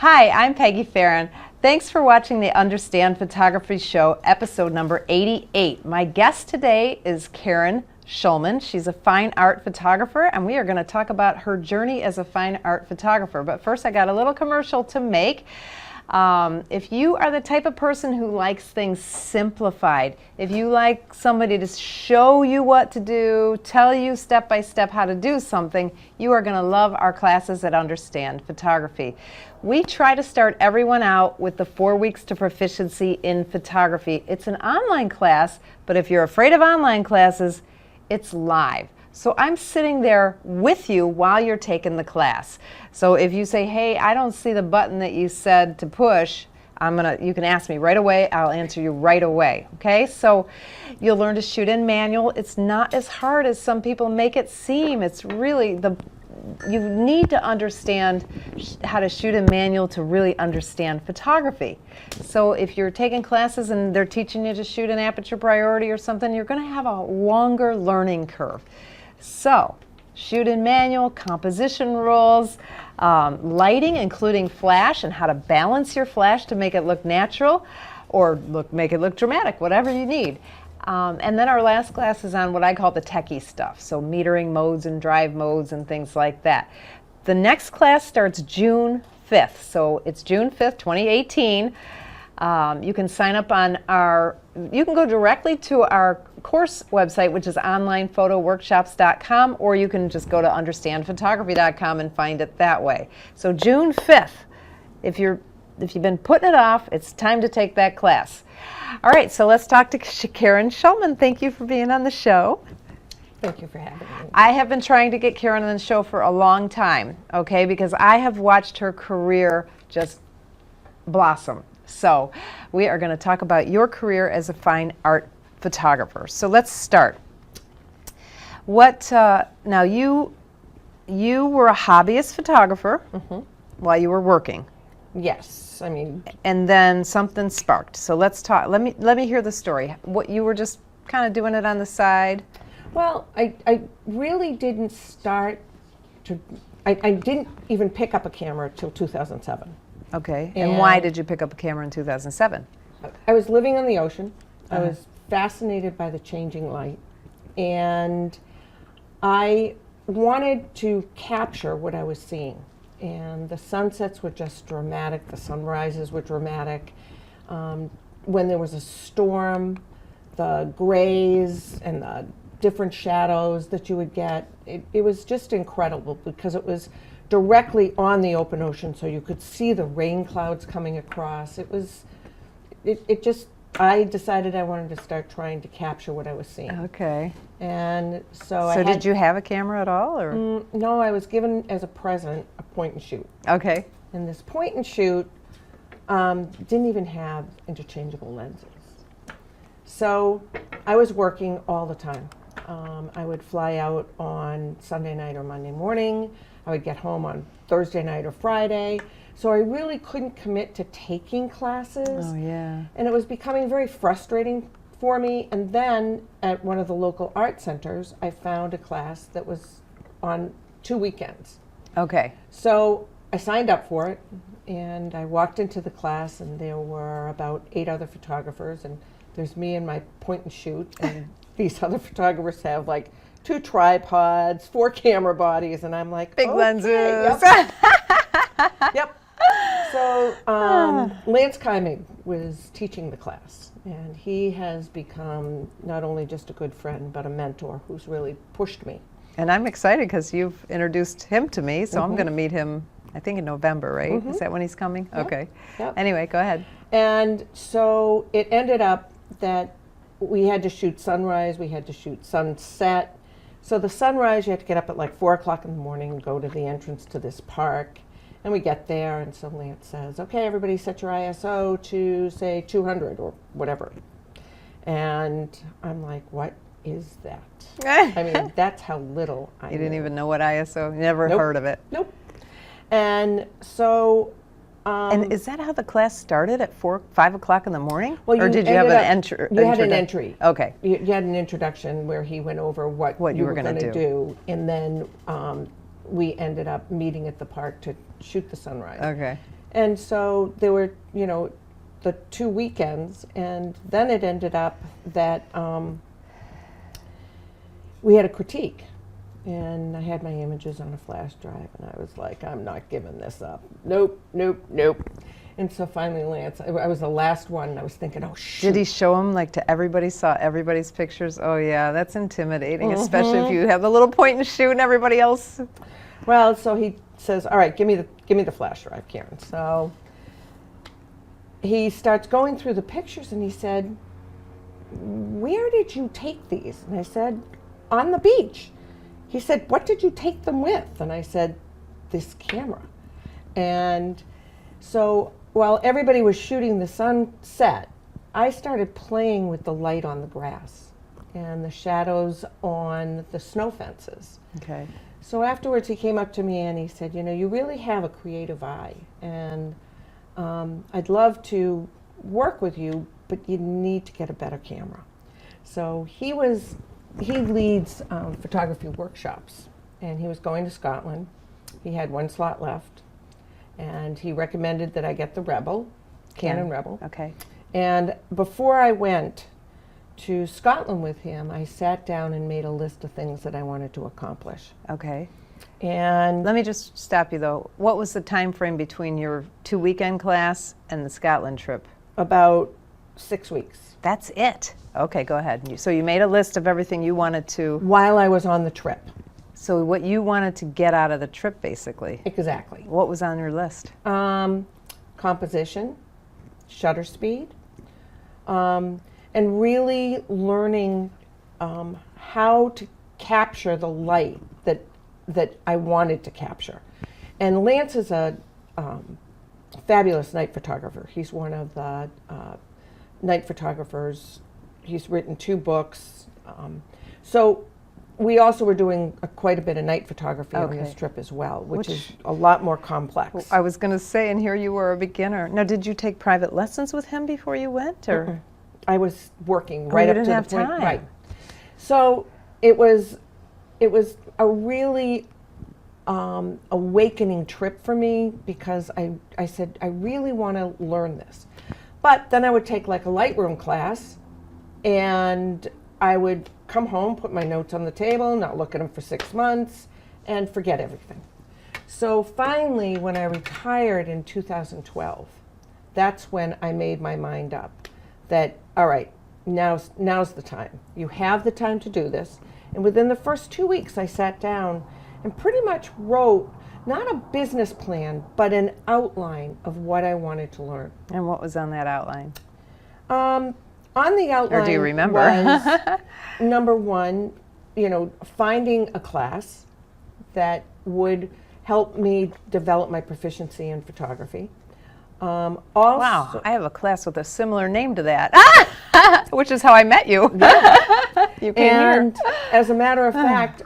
Hi, I'm Peggy Farron. Thanks for watching the Understand Photography Show, episode number 88. My guest today is Karen Shulman. She's a fine art photographer, and we are going to talk about her journey as a fine art photographer. But first, I got a little commercial to make. If you are the type of person who likes things simplified, if you like somebody to show you what to do, tell you step by step how to do something, you are going to love our classes at Understand Photography. We try to start everyone out with the 4 weeks to proficiency in photography. It's an online class, but if you're afraid of online classes, it's live. So I'm sitting there with you while you're taking the class. So if you say, hey, I don't see the button that you said to push, you can ask me right away. I'll answer you right away. Okay? So you'll learn to shoot in manual. It's not as hard as some people make it seem. It's really you need to understand how to shoot in manual to really understand photography. So if you're taking classes and they're teaching you to shoot in aperture priority or something, you're going to have a longer learning curve. So, shoot in manual, composition rules, lighting, including flash, and how to balance your flash to make it look natural or make it look dramatic, whatever you need. And then our last class is on what I call the techie stuff, so metering modes and drive modes and things like that. The next class starts June 5th, so it's June 5th, 2018. You can sign up on you can go directly to our course website, which is onlinephotoworkshops.com, or you can just go to understandphotography.com and find it that way. So June 5th, if you've been putting it off, it's time to take that class. All right, so let's talk to Karen Shulman. Thank you for being on the show. Thank you for having me. I have been trying to get Karen on the show for a long time, okay, because I have watched her career just blossom. So we are going to talk about your career as a fine art photographer. So let's start. Now you were a hobbyist photographer while you were working. Yes, I mean. And then something sparked. So let's talk. Let me hear the story. What, you were just kind of doing it on the side? Well, I really didn't start to. I didn't even pick up a camera till 2007. Okay. And why did you pick up a camera in 2007? I was living on the ocean. I was fascinated by the changing light, and I wanted to capture what I was seeing. And the sunsets were just dramatic. The sunrises were dramatic. When there was a storm, the grays and the different shadows that you would get, it was just incredible because it was directly on the open ocean, so you could see the rain clouds coming across. I decided I wanted to start trying to capture what I was seeing. Okay. And so did you have a camera at all, or? No, I was given as a present a point and shoot. Okay. And this point and shoot didn't even have interchangeable lenses. So I was working all the time. I would fly out on Sunday night or Monday morning. I would get home on Thursday night or Friday. So I really couldn't commit to taking classes. Oh, yeah. And it was becoming very frustrating for me. And then at one of the local art centers, I found a class that was on 2 weekends. Okay. So I signed up for it, and I walked into the class, and there were about 8 other photographers, and there's me and my point and shoot, and these other photographers have like 2 tripods, 4 camera bodies, and I'm like, big okay, lenses. Yep. Yep. So Lance Kaimig was teaching the class, and he has become not only just a good friend, but a mentor who's really pushed me. And I'm excited because you've introduced him to me, so I'm going to meet him, I think, in November, right? Is that when he's coming? Yep. Okay. Yep. Anyway, go ahead. And so it ended up that we had to shoot sunrise, we had to shoot sunset. So the sunrise, you had to get up at like 4 o'clock in the morning and go to the entrance to this park. And we get there, and suddenly it says, okay, everybody set your ISO to, say, 200 or whatever. And I'm like, what is that? I mean, that's how little I You didn't knew. even know what ISO, never Nope. heard of it. Nope. And so... and is that how the class started, at 5 o'clock in the morning? Well, or did you have an entry? You had an entry. Okay. You had an introduction where he went over what you were going to do. And then we ended up meeting at the park to shoot the sunrise. Okay. And so there were, the 2 weekends, and then it ended up that we had a critique. And I had my images on a flash drive, and I was like, I'm not giving this up. Nope, nope, nope. And so finally Lance, I was the last one, and I was thinking, oh, shoot. Did he show them like to everybody, saw everybody's pictures? Oh yeah, that's intimidating, especially if you have the little point and shoot and everybody else. Well, so he says, all right, give me the flash drive, Karen. So he starts going through the pictures, and he said, where did you take these? And I said, on the beach. He said, what did you take them with? And I said, this camera. And so while everybody was shooting the sunset, I started playing with the light on the grass and the shadows on the snow fences. Okay. So afterwards he came up to me and he said, you really have a creative eye, and I'd love to work with you, but you need to get a better camera. So he leads photography workshops, and he was going to Scotland. He had 1 slot left, and he recommended that I get the Rebel, Canon Rebel. Okay. And before I went to Scotland with him, I sat down and made a list of things that I wanted to accomplish. Okay. And Let me just stop you though. What was the time frame between your 2-weekend class and the Scotland trip? about 6 weeks. That's it. Okay, go ahead. So you made a list of everything you wanted to. While I was on the trip. So what you wanted to get out of the trip, basically. Exactly. What was on your list? Composition, shutter speed, and really learning how to capture the light that I wanted to capture. And Lance is a fabulous night photographer. He's one of the night photographers. He's written 2 books. So we also were doing quite a bit of night photography on this trip as well, which is a lot more complex. I was going to say, and here you were a beginner. Now, did you take private lessons with him before you went, or? I was working right up to the have point. time. Right. So it was a really awakening trip for me, because I said, I really want to learn this. But then I would take like a Lightroom class, and I would come home, put my notes on the table, not look at them for 6 months, and forget everything. So finally, when I retired in 2012, that's when I made my mind up that, all right, now's the time. You have the time to do this. And within the first 2 weeks, I sat down and pretty much wrote, not a business plan, but an outline of what I wanted to learn. And what was on that outline? On the outline, Or do you remember? was, number one, finding a class that would help me develop my proficiency in photography. Also, Wow, I have a class with a similar name to that, which is how I met you. Yeah. You came And here. as a matter of fact,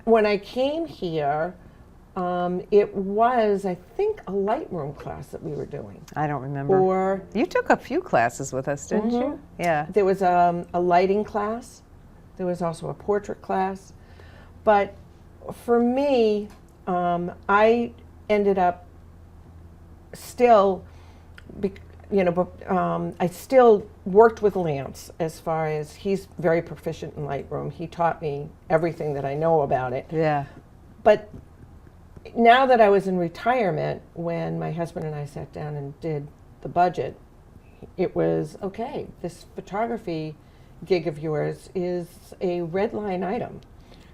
when I came here, it was, I think, a Lightroom class that we were doing. I don't remember. Or You took a few classes with us, didn't you? Yeah. there was a lighting class. There was also a portrait class. But for me, I ended up still, I still worked with Lance as far as he's very proficient in Lightroom. He taught me everything that I know about it. Yeah. But now that I was in retirement, when my husband and I sat down and did the budget, it was, okay, this photography gig of yours is a red line item.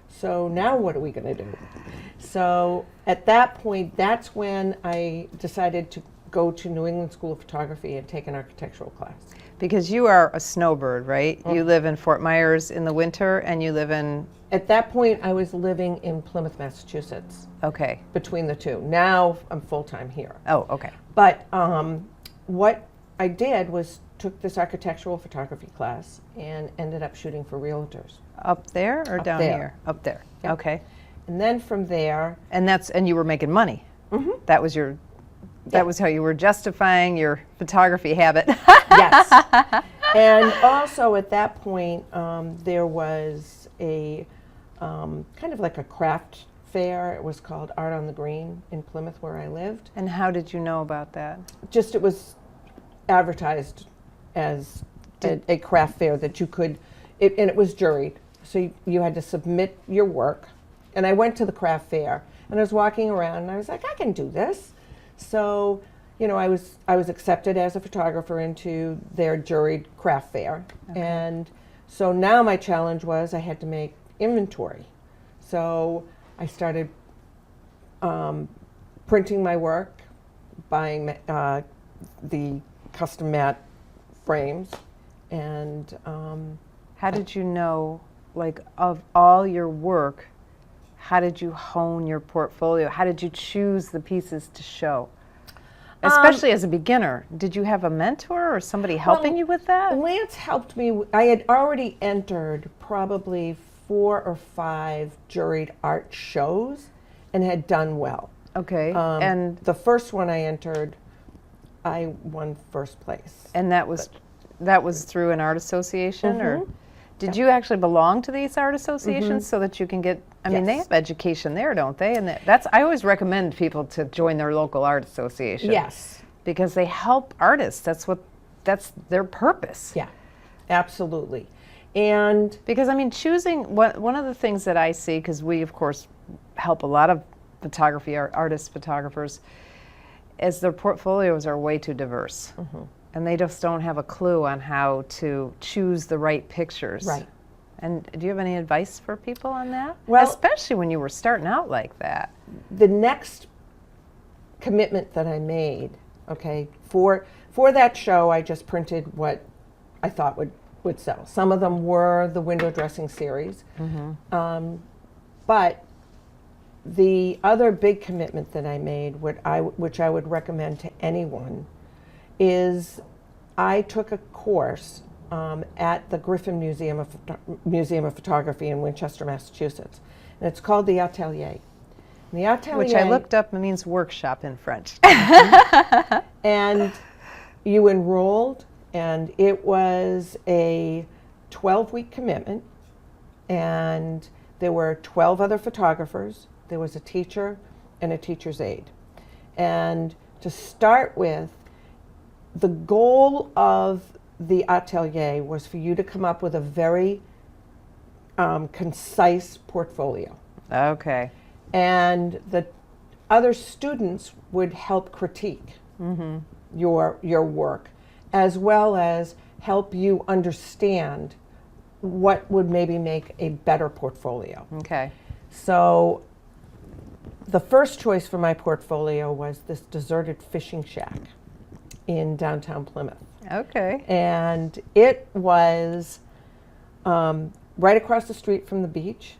So now what are we going to do? So at that point, that's when I decided to go to New England School of Photography and take an architectural class. Because you are a snowbird, right? You live in Fort Myers in the winter, and you live in... At that point, I was living in Plymouth, Massachusetts, Okay. between the two. Now I'm full-time here. Oh, okay. But what I did was took this architectural photography class and ended up shooting for realtors. Up there or Up down there. here? Up there. Yep. Okay. And then from there, And you were making money. Mm-hmm. That was your... That was how you were justifying your photography habit. yes. And also at that point, there was a kind of like a craft fair. It was called Art on the Green in Plymouth, where I lived. And how did you know about that? Just it was advertised as a craft fair that you could, and it was juried. So you had to submit your work. And I went to the craft fair, and I was walking around, and I was like, I can do this. So, you know, I was accepted as a photographer into their juried craft fair. Okay. And so now my challenge was I had to make inventory. So I started printing my work, buying the custom mat frames, and How did you know, like, of all your work, how did you hone your portfolio? How did you choose the pieces to show? Especially as a beginner, did you have a mentor or somebody helping you with that? Lance helped me. I had already entered probably 4 or 5 juried art shows and had done well. Okay, And the first one I entered, I won first place. and that was through an art association, or did you actually belong to these art associations so that you can get? I mean, they Yes. have education there, don't they? And that's I always recommend people to join their local art association. Yes. Because they help artists. That's their purpose. Yeah, absolutely. And Because I mean, choosing one of the things that I see, because we of course help a lot of artists, photographers, is their portfolios are way too diverse, and they just don't have a clue on how to choose the right pictures. Right. And do you have any advice for people on that? Well- especially when you were starting out like that. the next commitment that I made, okay, for that show, I just printed what I thought would sell. Some of them were the window dressing series, but the other big commitment that I made, which I would recommend to anyone, is I took a course at the Griffin Museum of Photography in Winchester, Massachusetts, and it's called the Atelier. And the Atelier, Which I looked up, means workshop in French. and you enrolled, and it was a 12-week commitment, and there were 12 other photographers. There was a teacher and a teacher's aide. And to start with, the goal of the Atelier was for you to come up with a very concise portfolio. Okay. And the other students would help critique your work, as well as help you understand what would maybe make a better portfolio. Okay. So the first choice for my portfolio was this deserted fishing shack in downtown Plymouth. Okay. And it was right across the street from the beach,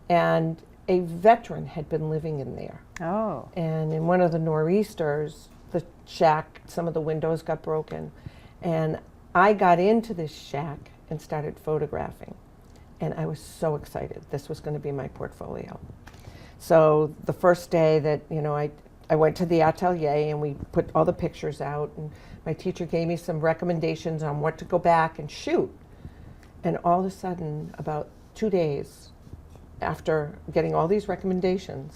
and a veteran had been living in there. Oh. And in one of the nor'easters, the shack, some of the windows got broken. And I got into this shack and started photographing. And I was so excited. This was going to be my portfolio. So the first day that, I went to the Atelier and we put all the pictures out, and my teacher gave me some recommendations on what to go back and shoot. And all of a sudden, about 2 days after getting all these recommendations,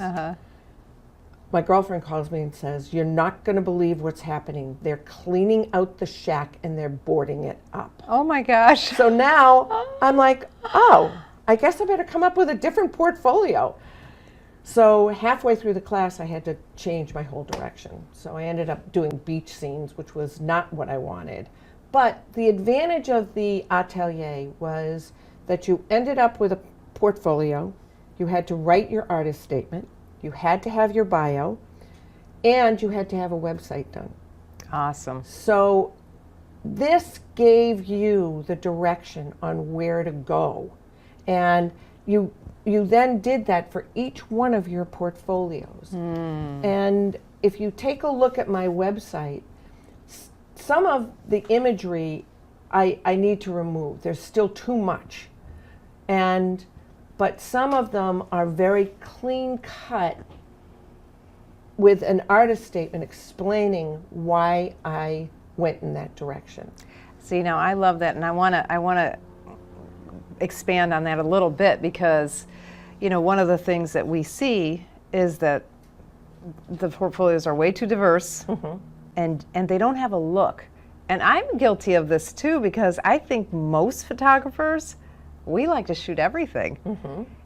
my girlfriend calls me and says, "You're not going to believe what's happening. They're cleaning out the shack and they're boarding it up." Oh my gosh. So now I'm like, oh, I guess I better come up with a different portfolio. So halfway through the class, I had to change my whole direction. So I ended up doing beach scenes, which was not what I wanted. But the advantage of the Atelier was that you ended up with a portfolio. You had to write your artist statement. You had to have your bio, and you had to have a website done. Awesome. So this gave you the direction on where to go. And you then did that for each one of your portfolios. And if you take a look at my website, some of the imagery I need to remove. There's still too much. But some of them are very clean cut with an artist statement explaining why I went in that direction. See, now I love that, and I want to expand on that a little bit, because you know, one of the things that we see is that the portfolios are way too diverse, and they don't have a look. And I'm guilty of this too, because I think most photographers, we like to shoot everything.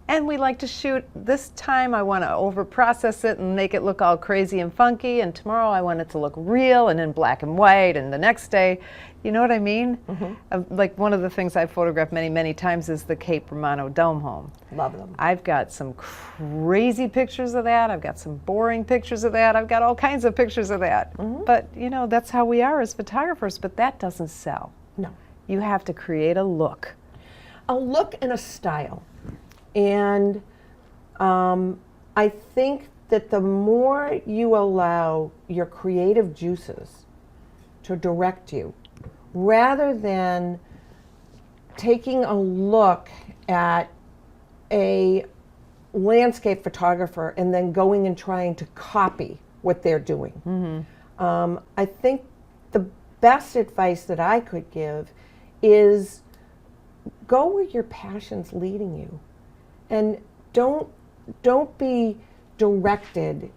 And we like to shoot, this time I want to over process it and make it look all crazy and funky, and tomorrow I want it to look real and in black and white, and the next day, you know what I mean? Like one of the things I've photographed many, many times is the Cape Romano Dome home. Love them. I've got some crazy pictures of that. I've got some boring pictures of that. I've got all kinds of pictures of that. But you know, that's how we are as photographers, but that doesn't sell. No. You have to create a look. A look and a style. And I think that the more you allow your creative juices to direct you, rather than taking a look at a landscape photographer and then going and trying to copy what they're doing. I think the best advice that I could give is go where your passion's leading you. And don't be directed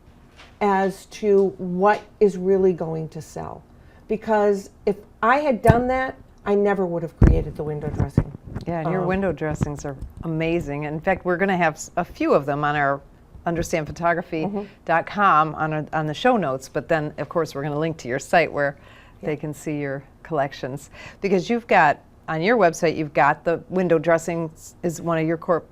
as to what is really going to sell. Because if I had done that, I never would have created the window dressing. Yeah, and your window dressings are amazing. In fact, we're going to have a few of them on our understandphotography.com on the show notes. But then, of course, we're going to link to your site where they can see your collections. Because you've got, on your website, you've got the window dressings is one of your core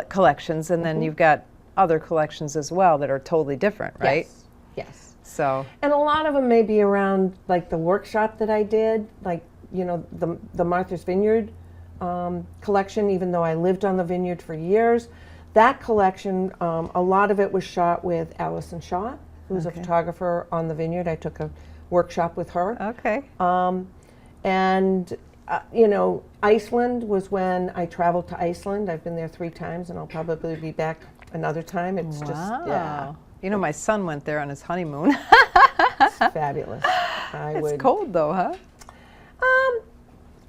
collections, and then you've got other collections as well that are totally different, right? Yes. So. And a lot of them may be around like the workshop that I did, like, you know, the Martha's Vineyard collection, even though I lived on the vineyard for years. That collection, a lot of it was shot with Allison Shaw, who's a photographer on the vineyard. I took a workshop with her. Okay. You know, Iceland was when I traveled to Iceland. I've been there 3 times, and I'll probably be back another time. It's just, yeah. You know, my son went there on his honeymoon. It's fabulous. It's cold though, huh?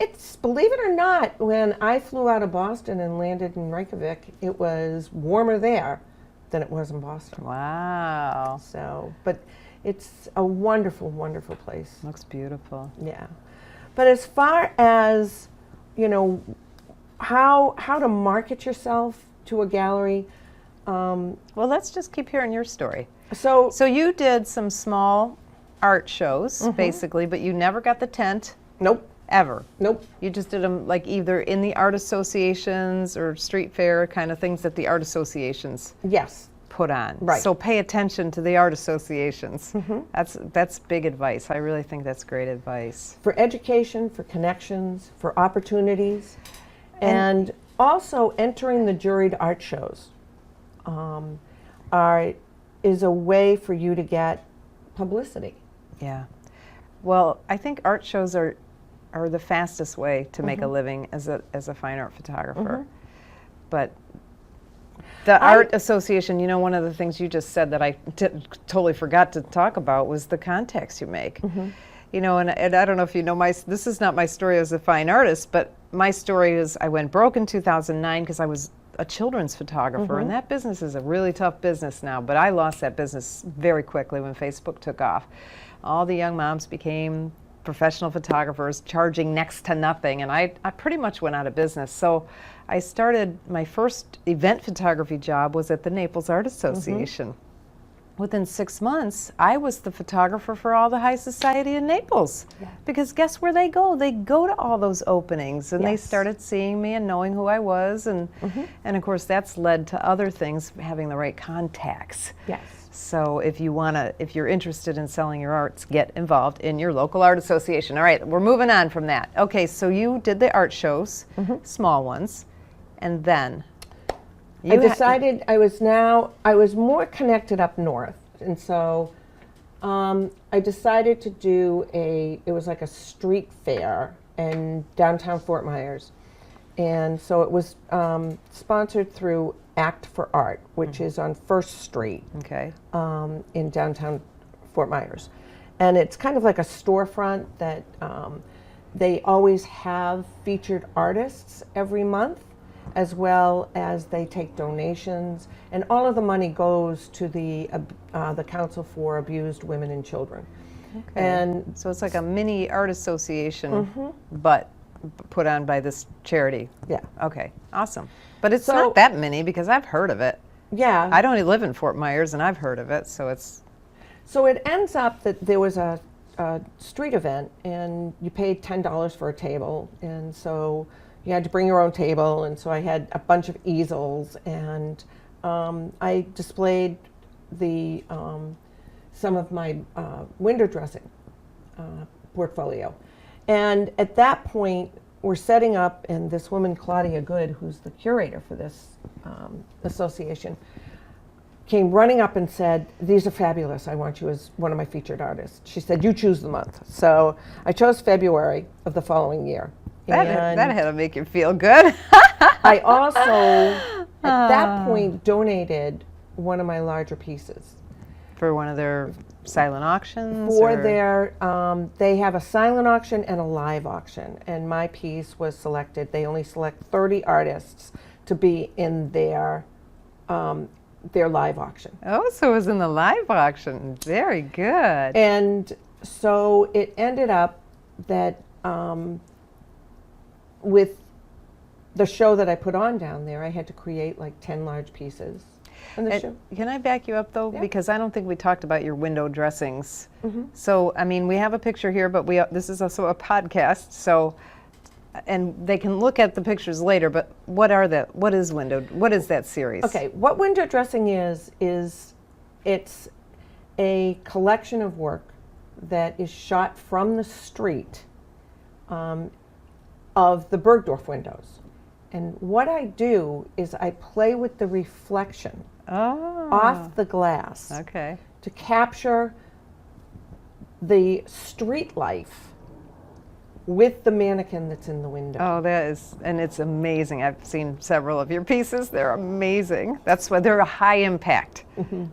It's, believe it or not, when I flew out of Boston and landed in Reykjavik, it was warmer there than it was in Boston. Wow. So, but it's a wonderful, wonderful place. Looks beautiful. Yeah. But as far as, you know, how to market yourself to a gallery. Well, let's just keep hearing your story. So you did some small art shows, basically, but you never got the tent. Nope. Ever. Nope. You just did them like either in the art associations or street fair kind of things that the art associations yes. put on. Right. So pay attention to the art associations. That's big advice. I really think that's great advice. For education, for connections, for opportunities, and also entering the juried art shows is a way for you to get publicity. Yeah. Well, I think art shows are the fastest way to make a living as a fine art photographer. But the Art Association, you know, one of the things you just said that I totally forgot to talk about was the contacts you make. You know, and I don't know if you know this is not my story as a fine artist, but my story is I went broke in 2009 because I was a children's photographer, and that business is a really tough business now, but I lost that business very quickly when Facebook took off. All the young moms became professional photographers charging next to nothing, and I pretty much went out of business. So I started, my first event photography job was at the Naples Art Association. Within 6 months, I was the photographer for all the high society in Naples. Because guess where they go? They go to all those openings, and they started seeing me and knowing who I was, and of course that's led to other things, having the right contacts. Yes. So if you're interested in selling your arts, get involved in your local art association. All right, we're moving on from that. Okay, so you did the art shows, small ones, and then I decided I was more connected up north, and so I decided to do it was like a street fair in downtown Fort Myers, and so it was sponsored through Act for Art, which is on First Street in downtown Fort Myers. And it's kind of like a storefront that they always have featured artists every month, as well as they take donations, and all of the money goes to the Council for Abused Women and Children. Okay. And so it's like a mini art association, but put on by this charity. yeah, Okay, awesome. But it's So- not that many because I've heard of it. yeah. I don't even live in Fort Myers and I've heard of it, so it's, So it ends up that there was a street event, and you paid $10 for a table, and so you had to bring your own table, and so I had a bunch of easels, and I displayed the some of my window dressing portfolio. And at that point, we're setting up, and this woman, Claudia Good, who's the curator for this association, came running up and said, "These are fabulous. I want you as one of my featured artists." She said, "You choose the month." So I chose February of the following year. that And had to make you feel good. I also, at that point, donated one of my larger pieces. For one of their silent auctions? For or- their, they have a silent auction and a live auction, and my piece was selected. They only select 30 artists to be in their live auction. Oh, so it was in the live auction. Very good. And so it ended up that with the show that I put on down there, I had to create like 10 large pieces. And the show. Can I back you up though? Yeah. Because I don't think we talked about your window dressings. So, I mean, we have a picture here, but this is also a podcast. So, and they can look at the pictures later, but what is that series? Okay, what window dressing is it's a collection of work that is shot from the street of the Bergdorf windows. And what I do is I play with the reflection off the glass Okay. to capture the street life with the mannequin that's in the window. Oh, and it's amazing. I've seen several of your pieces. They're amazing. That's why they're a high impact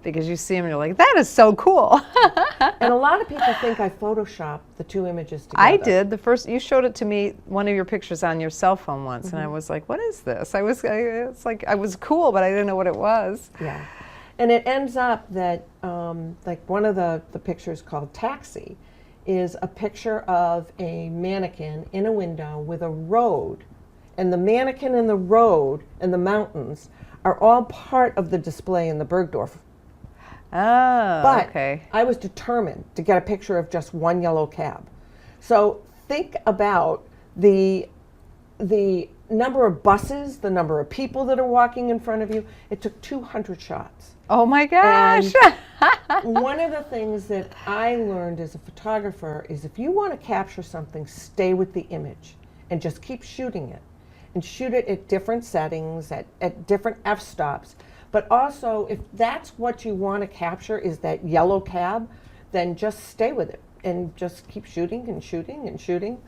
because you see them and you're like, that is so cool. And a lot of people think I photoshopped the two images together. I did. You showed it to me, one of your pictures on your cell phone once, and I was like, what is this? It's like, I was cool, but I didn't know what it was. Yeah. And it ends up that, like one of the pictures called Taxi is a picture of a mannequin in a window with a road. And the mannequin and the road and the mountains are all part of the display in the Bergdorf. Oh, But okay. I was determined to get a picture of just one yellow cab. So think about the number of buses, the number of people that are walking in front of you. It took 200 shots. Oh my gosh. One of the things that I learned as a photographer is if you want to capture something, stay with the image and just keep shooting it. And shoot it at different settings, at different f-stops. But also, if that's what you want to capture is that yellow cab, then just stay with it and just keep shooting and shooting and shooting.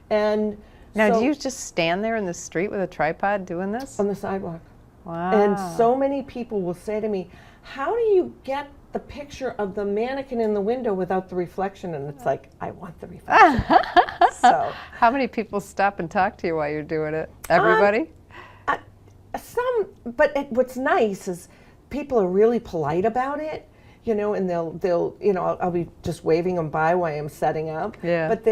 And Now, so, do you just stand there in the street with a tripod doing this? on the sidewalk. Wow. And so many people will say to me, how do you get the picture of the mannequin in the window without the reflection? And it's like, I want the reflection. So, How many people stop and talk to you while you're doing it? Everybody? what's nice is people are really polite about it, and they'll I'll be just waving them by while I'm setting up. Yeah. But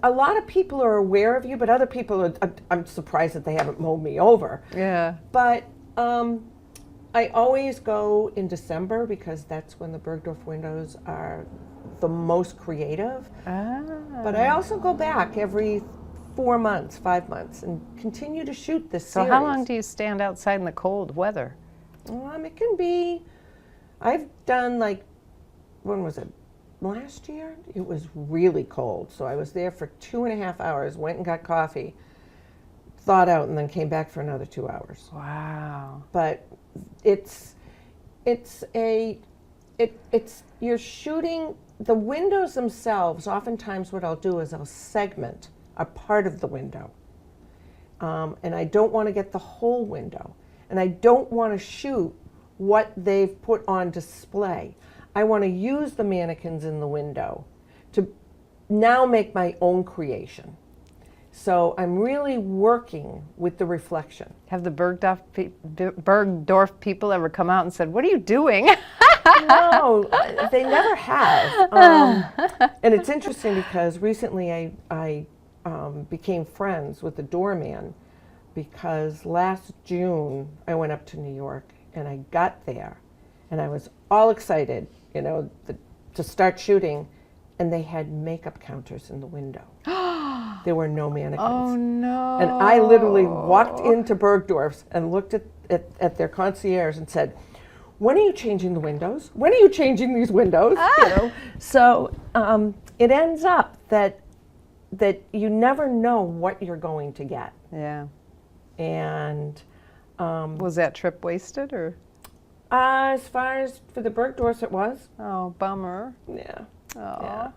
a lot of people are aware of you, but other people I'm surprised that they haven't mowed me over. Yeah. But I always go in December because that's when the Bergdorf windows are the most creative. But I also go back every 4 months, 5 months, and continue to shoot this So series. how long do you stand outside in the cold weather? It can be, I've done when was it? Last year? It was really cold. So I was there for 2.5 hours, went and got coffee, thawed out, and then came back for another 2 hours. Wow. But you're shooting the windows themselves. Oftentimes what I'll do is I'll segment a part of the window. And I don't want to get the whole window. And I don't want to shoot what they've put on display. I want to use the mannequins in the window to now make my own creation. So I'm really working with the reflection. Have the Bergdorf people ever come out and said, "What are you doing?" No, they never have. And it's interesting because recently I became friends with the doorman because last June I went up to New York and I got there and I was all excited, to start shooting, and they had makeup counters in the window. There were no mannequins. Oh no. And I literally walked into Bergdorf's and looked at their concierge and said, "When are you changing the windows? When are you changing these windows?" So it ends up that you never know what you're going to get. Yeah. And was that trip wasted, or? As far as for the Bergdorf's, it was. Oh, bummer. Yeah. Oh. Yeah.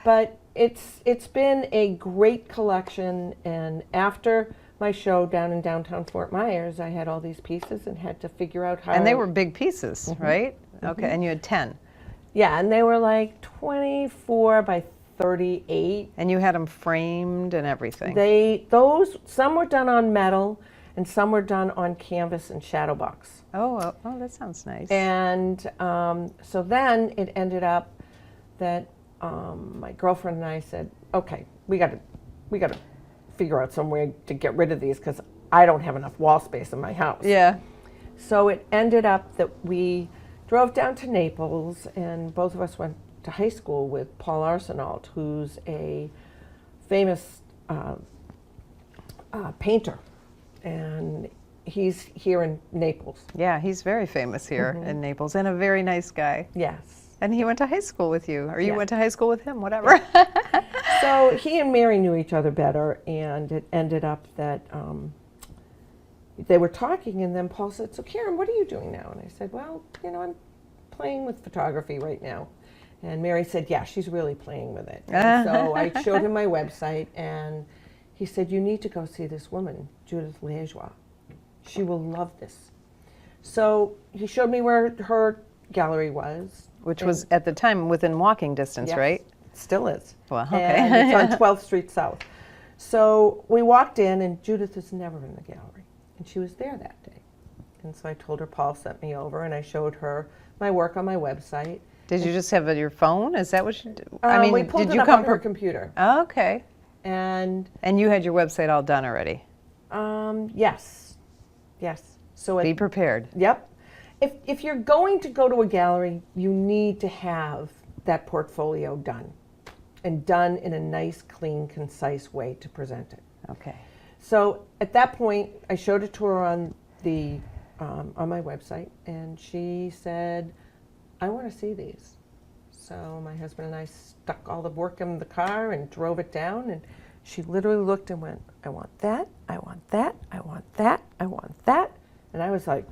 But it's been a great collection, and after my show down in downtown Fort Myers, I had all these pieces and had to figure out how. And they were big pieces, right? Okay, and you had 10. Yeah, and they were like 24 by 38. And you had them framed and everything. Some were done on metal, and some were done on canvas and shadow box. Oh, that sounds nice. And so then it ended up that my girlfriend and I said, "Okay, we got to figure out some way to get rid of these because I don't have enough wall space in my house." Yeah. So it ended up that we drove down to Naples, and both of us went to high school with Paul Arsenault, who's a famous painter, and he's here in Naples. Yeah, he's very famous here in Naples, and a very nice guy. Yes. And he went to high school with you, or you Yeah. went to high school with him, whatever. So he and Mary knew each other better, and it ended up that they were talking, and then Paul said, "So Karen, what are you doing now?" And I said, "Well, I'm playing with photography right now." And Mary said, "Yeah, she's really playing with it." And so I showed him my website, and he said, "You need to go see this woman, Judith Gallery. She will love this." So he showed me where her gallery was. Which was, at the time, within walking distance, Yes, right? Still is. Well, okay. And it's on 12th Street South. So we walked in, and Judith is never in the gallery. And she was there that day. And so I told her Paul sent me over, and I showed her my work on my website. Did you just have it on your phone? Is that what you did? We pulled did it you up come on her computer. Oh, okay. And And you had your website all done already? yes. Yes. So Be prepared. Yep. If you're going to go to a gallery, you need to have that portfolio done, and done in a nice, clean, concise way to present it. Okay. So at that point, I showed it to her on my website, and she said, "I want to see these." So my husband and I stuck all the work in the car and drove it down, and she literally looked and went, "I want that, I want that, I want that, I want that." And I was like,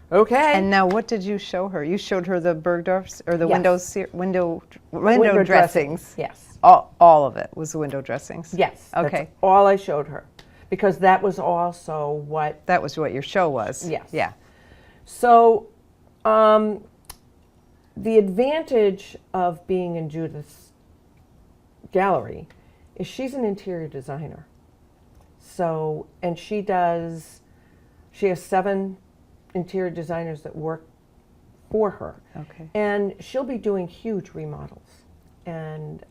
okay. And now, what did you show her? You showed her the Bergdorf's, or the Yes. window Window dressings. Yes. All of it was the window dressings. Yes. Okay. That's all I showed her, because that was also what. That was what your show was. Yes. Yeah. So, the advantage of being in Judith's gallery is she's an interior designer. So, and she has 7 interior designers that work for her. Okay. And she'll be doing huge remodels. And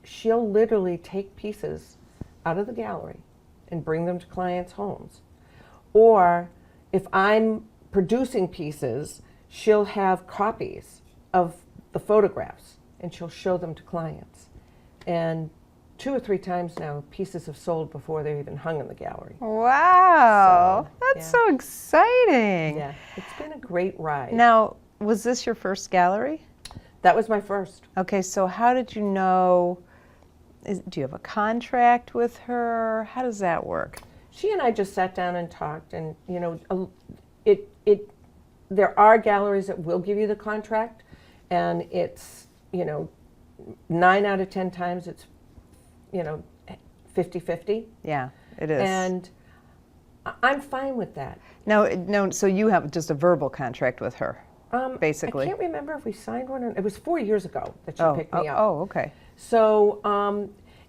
she'll literally take pieces out of the gallery and bring them to clients' homes. Or if I'm producing pieces, she'll have copies of the photographs and she'll show them to clients. And 2 or 3 times now, pieces have sold before they're even hung in the gallery. Wow. So, That's yeah. so exciting. Yeah, it's been a great ride. Now, was this your first gallery? That was my first. Okay, so how did you know? Do you have a contract with her? How does that work? She and I just sat down and talked, and there are galleries that will give you the contract, and it's 9 out of 10 times it's 50-50. Yeah, it is. And I'm fine with that. No, so you have just a verbal contract with her, basically. I can't remember if we signed one. It was 4 years ago that she picked me up. Oh, okay. So,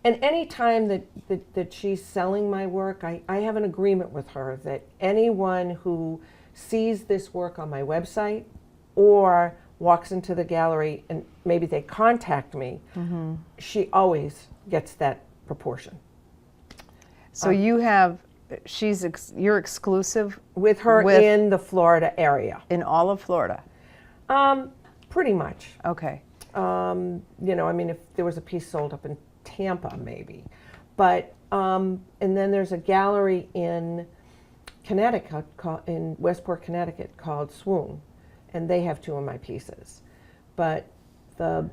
And any time that she's selling my work, I have an agreement with her that anyone who sees this work on my website or walks into the gallery and maybe they contact me, she always gets that proportion. So you have, you're exclusive With her in the Florida area. in all of Florida? Pretty much. Okay. You know, I mean, if there was a piece sold up in Tampa, maybe. But, and then there's a gallery in Connecticut, in Westport, Connecticut, called Swoon. And they have 2 of my pieces. But the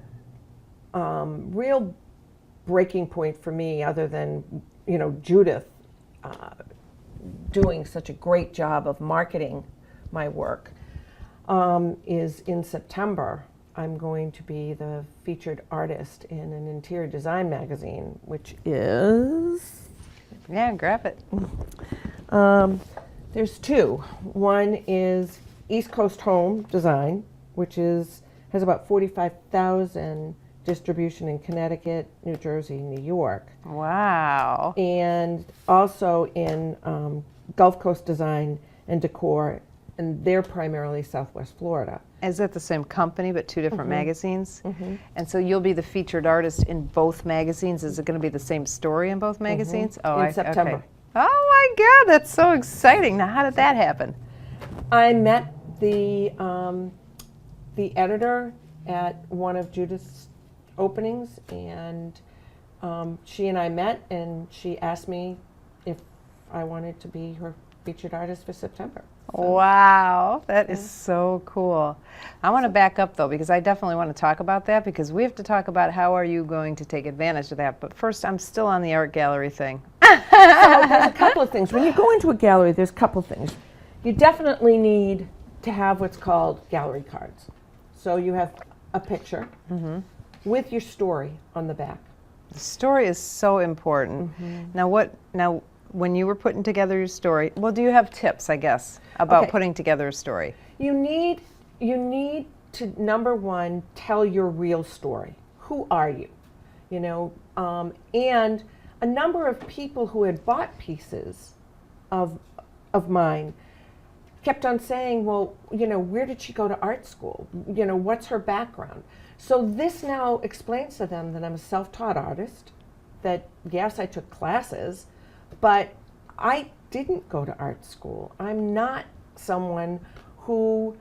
real breaking point for me, other than, you know, Judith doing such a great job of marketing my work, is in September. I'm going to be the featured artist in an interior design magazine, which is... Yeah, grab it. There's 2. One is East Coast Home Design, which has about 45,000 distribution in Connecticut, New Jersey, New York. Wow. And also in Gulf Coast Design and Decor, and they're primarily Southwest Florida. Is that the same company but 2 different magazines? And so you'll be the featured artist in both magazines. Is it going to be the same story in both magazines? In September. Okay. Oh my God, that's so exciting. Now, how did that happen? I met the editor at one of Judith's openings, and she and I met, and she asked me if I wanted to be her featured artist for September. So. Wow, that is so cool. I want to back up though, because I definitely want to talk about that, because we have to talk about how are you going to take advantage of that. But first, I'm still on the art gallery thing. So there's a couple of things. When you go into a gallery, there's a couple of things. You definitely need to have what's called gallery cards. So you have a picture with your story on the back. The story is so important. Now, when you were putting together your story, well, do you have tips, I guess, about putting together a story? You need to, number one, tell your real story. Who are you? You know, and a number of people who had bought pieces of mine kept on saying, well, you know, where did she go to art school? You know, what's her background? So this now explains to them that I'm a self-taught artist, that yes, I took classes, but I didn't go to art school. I'm not someone who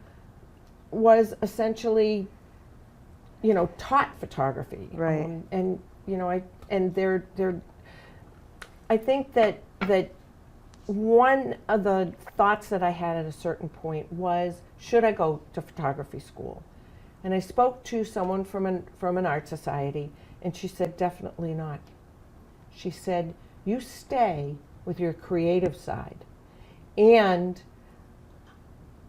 was essentially, you know, taught photography. Right. And you know, I think that one of the thoughts that I had at a certain point was, should I go to photography school? And I spoke to someone from an art society, and she said, definitely not. She said, you stay with your creative side, and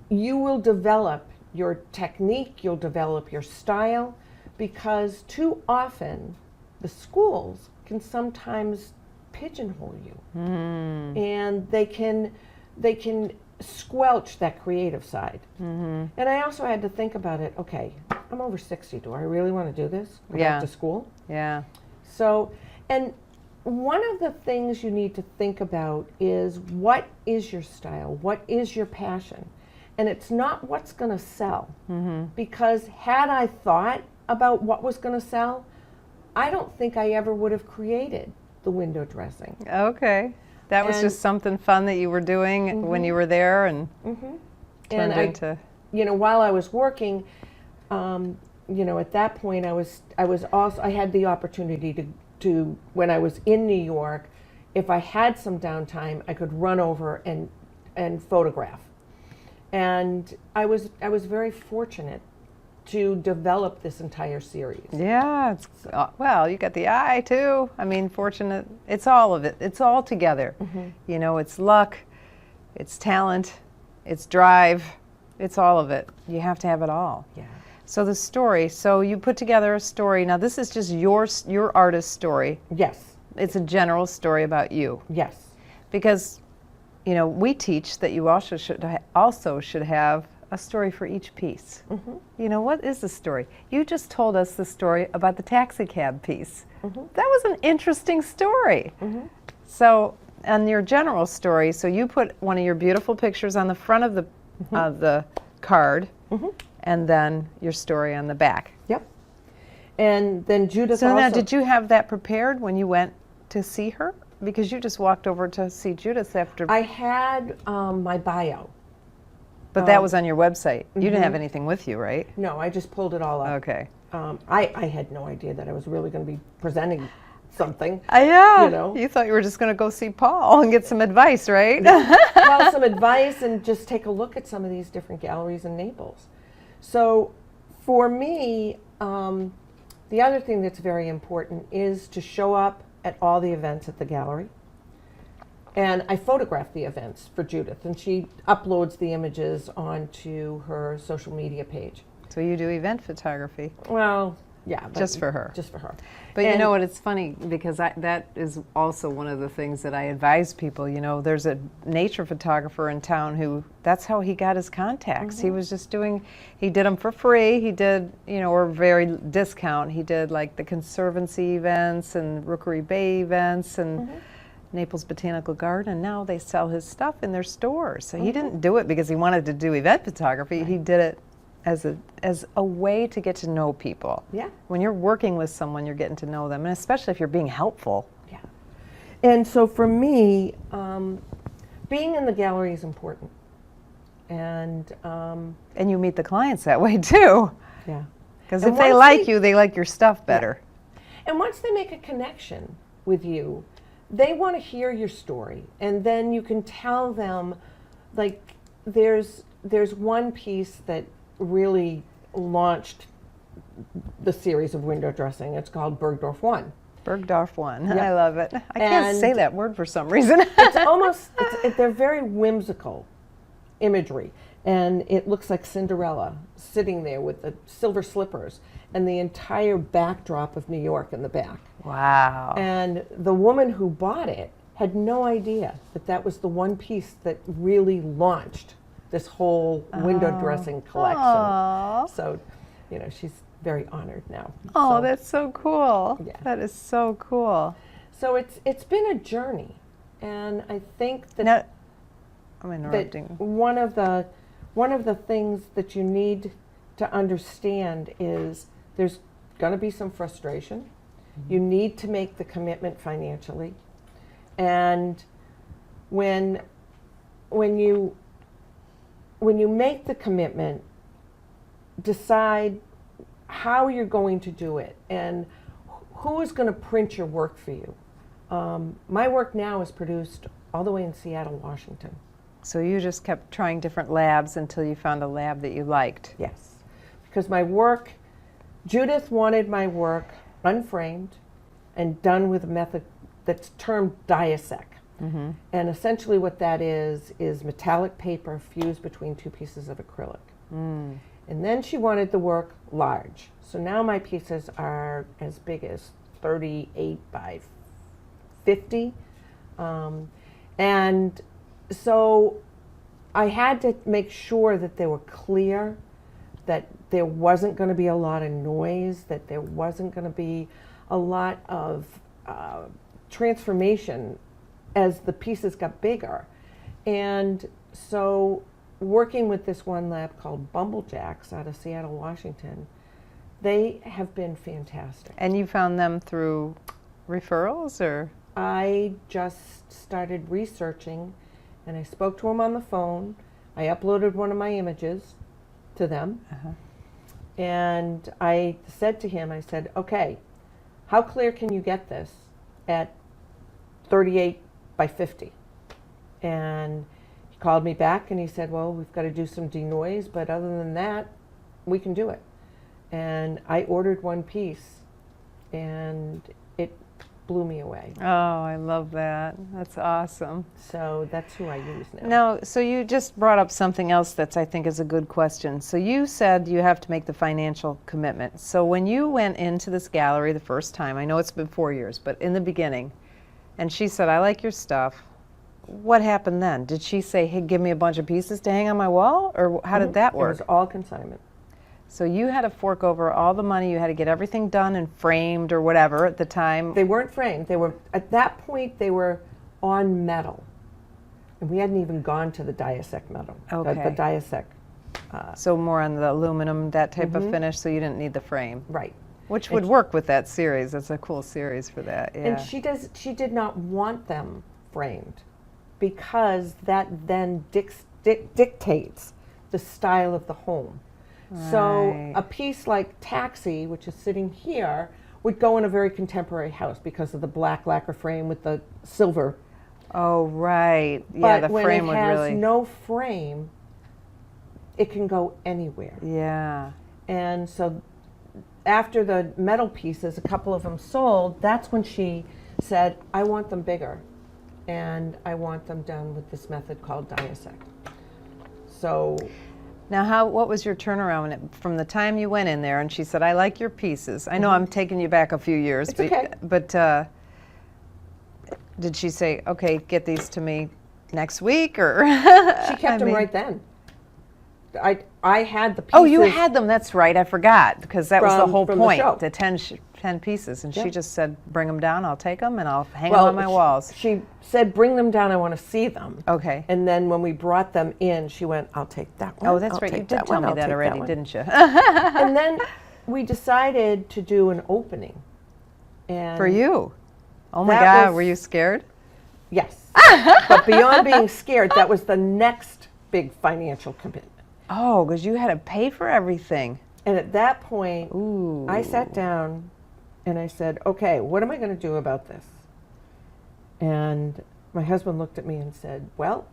you will develop your technique, you'll develop your style, because too often the schools can sometimes pigeonhole you, and they can squelch that creative side. And I also had to think about it. Okay, I'm over 60. Do I really want to do this? Go back to school? Yeah. So, and one of the things you need to think about is, what is your style? What is your passion? And it's not what's going to sell. Because had I thought about what was going to sell, I don't think I ever would have created the window dressing. Okay. That was just something fun that you were doing when you were there, and turned into... You know, while I was working, you know, at that point I had the opportunity to, when I was in New York, if I had some downtime, I could run over and photograph. And I was very fortunate to develop this entire series. Yeah, well, you got the eye too. I mean, fortunate. It's all of it. It's all together. You know, it's luck, it's talent, it's drive, it's all of it. You have to have it all. Yeah. So the story. So you put together a story. Now this is just your artist's story. Yes. It's a general story about you. Yes. Because, you know, we teach that you also should have a story for each piece. You know, what is the story? You just told us the story about the taxi cab piece. That was an interesting story. So, and your general story, so you put one of your beautiful pictures on the front of the card, and then your story on the back. Yep. And then Judith So also... now, did you have that prepared when you went to see her? Because you just walked over to see Judith after... I had my bio. But that was on your website. You didn't have anything with you, right? No, I just pulled it all up. Okay. I had no idea that I was really going to be presenting something. Yeah. You know. You thought you were just going to go see Paul and get some advice, right? Well, some advice and just take a look at some of these different galleries in Naples. So for me, the other thing that's very important is to show up at all the events at the gallery. And I photograph the events for Judith, and she uploads the images onto her social media page. So you do event photography. Well, yeah. Just for her. Just for her. But you know what, it's funny because that is also one of the things that I advise people. You know, there's a nature photographer in town who, that's how he got his contacts. He was just he did them for free. He did, you know, or very discount. He did like the Conservancy events and Rookery Bay events and Naples Botanical Garden, and now they sell his stuff in their stores. So he didn't do it because he wanted to do event photography. He did it as a way to get to know people. Yeah. When you're working with someone, you're getting to know them, and especially if you're being helpful. Yeah. And so for me, being in the gallery is important. And you meet the clients that way too. Yeah. Because And if they once like they- you, they like your stuff better. And once they make a connection with you, they want to hear your story. And then you can tell them, like, there's one piece that really launched the series of window dressing. It's called Bergdorf One. Bergdorf One. Yep. I love it. I can't And say that word for some reason. It's almost, they're very whimsical imagery. And it looks like Cinderella sitting there with the silver slippers and the entire backdrop of New York in the back. Wow. And the woman who bought it had no idea that that was the one piece that really launched this whole window dressing collection. Aw. So, you know, she's very honored now. Oh, So- that's so cool. Yeah. That is so cool. So it's been a journey, and I think that Now, I'm that interrupting. one of the things that you need to understand is there's going to be some frustration. You need to make the commitment financially, and when you make the commitment, decide how you're going to do it and who is going to print your work for you. My work now is produced all the way in Seattle, Washington. So you just kept trying different labs until you found a lab that you liked. Yes, because my work, Judith wanted my work unframed and done with a method that's termed diasec. And essentially what that is metallic paper fused between two pieces of acrylic. And then she wanted the work large. So now my pieces are as big as 38 by 50. And so I had to make sure that they were clear, that there wasn't going to be a lot of noise, that there wasn't going to be a lot of transformation as the pieces got bigger. And so working with this one lab called Bumblejacks out of Seattle, Washington, they have been fantastic. And you found them through referrals, or? I just started researching, and I spoke to them on the phone. I uploaded one of my images to them. And I said to him, I said, okay, how clear can you get this at 38 by 50? And he called me back and he said, well, we've got to do some denoise, but other than that, we can do it. And I ordered one piece, and it blew me away. Oh, I love that. That's awesome. So that's who I use now. Now, so you just brought up something else that's, I think, is a good question. So you said you have to make the financial commitment. So when you went into this gallery the first time, I know it's been 4 years, but in the beginning, and she said, I like your stuff, what happened then? Did she say, hey, give me a bunch of pieces to hang on my wall? Or how did that It work? was all consignment. So you had to fork over all the money, you had to get everything done and framed or whatever at the time. They weren't framed. They were, at that point, they were on metal. And we hadn't even gone to the Diasec metal. Okay. The Diasec. So more on the aluminum, that type of finish, so you didn't need the frame. Right. Which would work with that series. That's a cool series for that, yeah. And she did not want them framed because that then dictates the style of the home. So Right. a piece like Taxi, which is sitting here, would go in a very contemporary house because of the black lacquer frame with the silver. Oh, right. Yeah, But the when frame it would has really. no frame, it can go anywhere. Yeah. And so after the metal pieces, a couple of them sold, that's when she said, I want them bigger. And I want them done with this method called Diasec. So Now, what was your turnaround when from the time you went in there and she said, I like your pieces? I know I'm taking you back a few years, It's okay. but did she say, okay, get these to me next week? Or she kept them right then. I had the pieces. Oh, you had them. That's right. I forgot because that was the whole from the point. show. The 10 pieces, and Yeah. she just said, "Bring them down. I'll take them and I'll hang them on my walls." She said, bring them down. I want to see them. Okay. And then when we brought them in, she went, I'll take that one. Oh, that's I'll right. You take did tell one, me I'll that take already, one." didn't you? And then we decided to do an opening. And For you. Oh my That God, was- were you scared? Yes. But beyond being scared, that was the next big financial commitment. Oh, because you had to pay for everything. And at that point, Ooh. I sat down and I said, okay, what am I going to do about this? And my husband looked at me and said, well,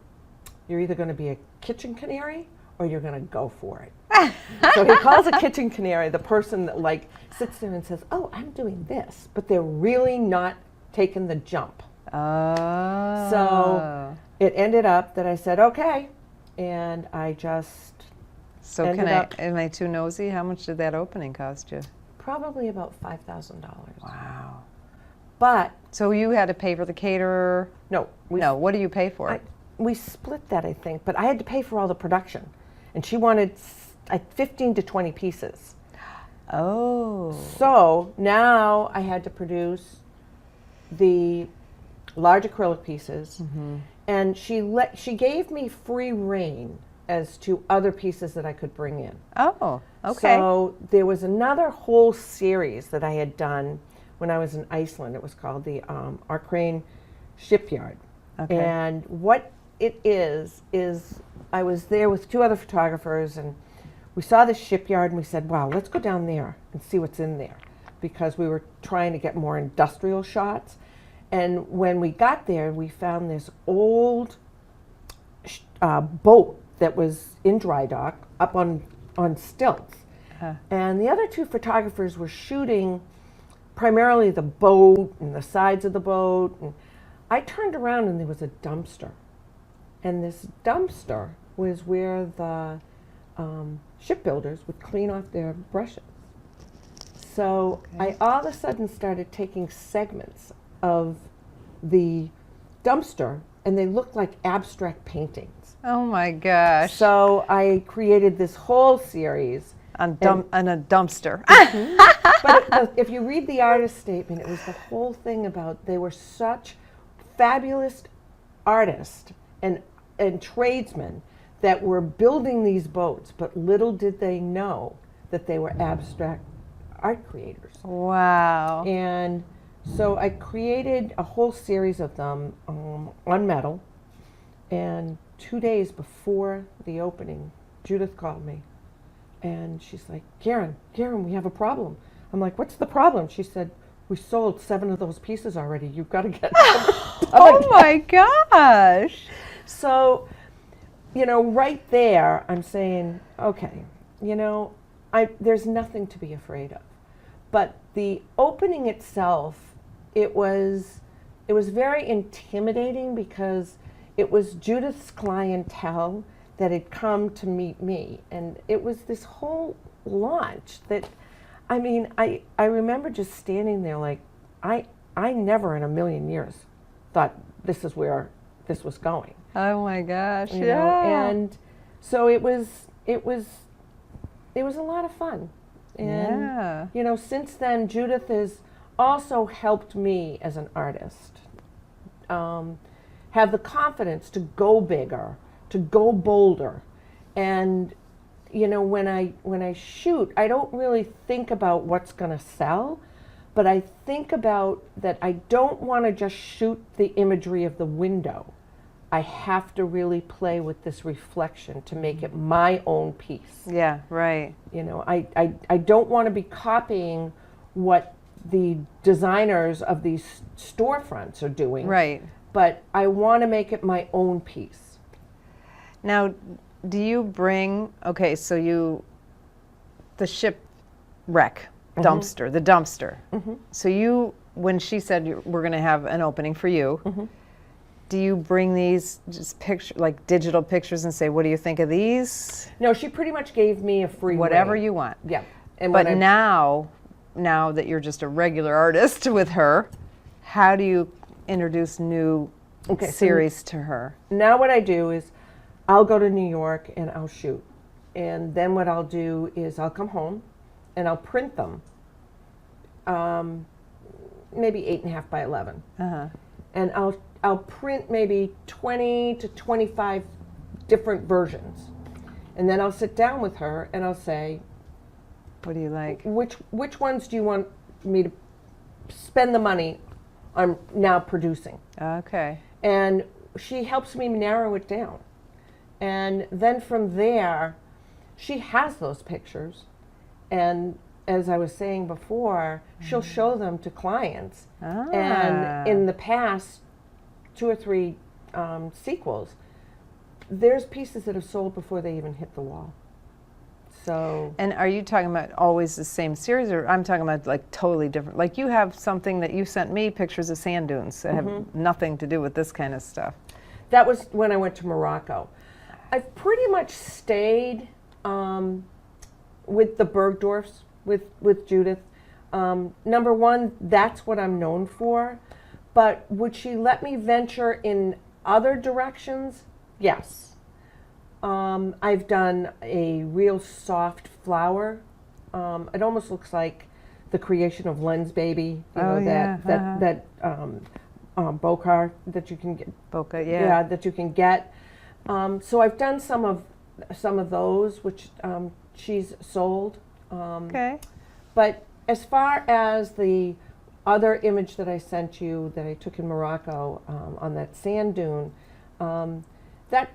you're either going to be a kitchen canary or you're going to go for it. So he calls a kitchen canary the person that like sits there and says, oh, I'm doing this, but they're really not taking the jump. Oh. So it ended up that I said, okay. And I just So ended up am I too nosy? How much did that opening cost you? probably about $5,000. Wow. But So you had to pay for the caterer? no, No, what do you pay for it? we split that, I think, but I had to pay for all the production. And she wanted 15 to 20 pieces. Oh. So now I had to produce the large acrylic pieces. And she gave me free rein as to other pieces that I could bring in. Oh, okay. So there was another whole series that I had done when I was in Iceland. It was called the Arkrane Shipyard. Okay. And what it is I was there with two other photographers and we saw this shipyard and we said, wow, let's go down there and see what's in there, because we were trying to get more industrial shots. And when we got there, we found this old boat that was in dry dock up on stilts. And the other two photographers were shooting primarily the boat and the sides of the boat. And I turned around and there was a dumpster. And this dumpster was where the shipbuilders would clean off their brushes. So I all of a sudden started taking segments of the dumpster and they looked like abstract paintings. Oh my gosh. So I created this whole series. On a dumpster. But if you read the artist statement, it was the whole thing about they were such fabulous artists and tradesmen that were building these boats, but little did they know that they were abstract art creators. Wow. And so I created a whole series of them on metal. And 2 days before the opening, Judith called me. And she's like, Karen, we have a problem. I'm like, what's the problem? She said, we sold 7 of those pieces already. You've got to get them. Oh my gosh. So, right there, I'm saying, okay, there's nothing to be afraid of. But the opening itself, it was very intimidating because it was Judith's clientele that had come to meet me. And it was this whole launch that, I remember just standing there like, I never in a million years thought this is where this was going. Oh my gosh. You Yeah. know? And so it was a lot of fun. And Yeah. you know, since then, Judith has also helped me as an artist have the confidence to go bigger, to go bolder. And you know, when I shoot, I don't really think about what's going to sell, but I think about that I don't want to just shoot the imagery of the window. I have to really play with this reflection to make it my own piece. Yeah, right. You know, I don't want to be copying what the designers of these storefronts are doing. Right. But I want to make it my own piece. Now, do you bring, okay, so the shipwreck dumpster, the dumpster. So when she said we're going to have an opening for you, do you bring these just like digital pictures and say, what do you think of these? No, she pretty much gave me a free Whatever rein. you want. Yeah. And But now that you're just a regular artist with her, how do you introduce new series to her? Now what I do is I'll go to New York and I'll shoot. And then what I'll do is I'll come home and I'll print them. Maybe 8.5 by 11. And I'll print maybe 20 to 25 different versions. And then I'll sit down with her and I'll say, what do you like? Which ones do you want me to spend the money on now producing? Okay. And she helps me narrow it down. And then from there, she has those pictures. And as I was saying before, she'll show them to clients. And in the past 2 or 3 sequels, there's pieces that have sold before they even hit the wall. So. And are you talking about always the same series, or I'm talking about like totally different? Like you have something that you sent me, pictures of sand dunes that have nothing to do with this kind of stuff. That was when I went to Morocco. I've pretty much stayed with the Bergdorfs, with Judith. Number one, that's what I'm known for. But would she let me venture in other directions? Yes. I've done a real soft flower. It almost looks like the creation of Len's Baby. You know, that bokeh that you can get. Bokeh, yeah. Yeah, that you can get. So I've done some of those, which she's sold. Okay. But as far as the other image that I sent you that I took in Morocco on that sand dune, that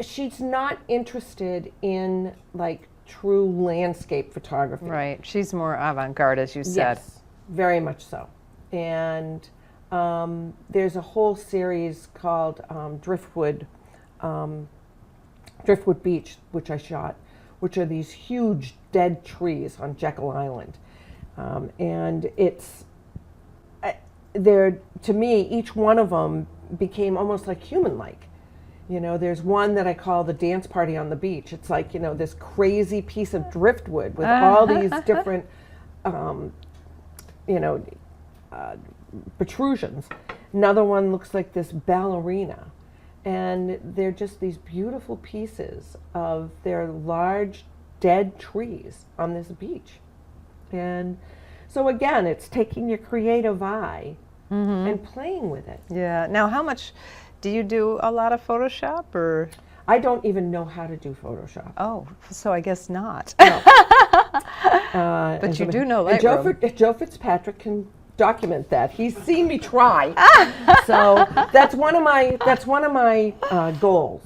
she's not interested in like true landscape photography. Right. She's more avant-garde, as you said. Yes, very much so. And there's a whole series called Driftwood Beach, which I shot, which are these huge dead trees on Jekyll Island. And to me, each one of them became almost like human-like. You know, there's one that I call the dance party on the beach. It's like, you know, this crazy piece of driftwood with all these different, protrusions. Another one looks like this ballerina. And they're just these beautiful pieces of their large dead trees on this beach. And so again, it's taking your creative eye and playing with it. Yeah. Now, how much do you do? A lot of Photoshop, or? I don't even know how to do Photoshop. Oh, so I guess not. No. But you do know Lightroom. Joe Fitzpatrick can document that. He's seen me try. So that's one of my goals.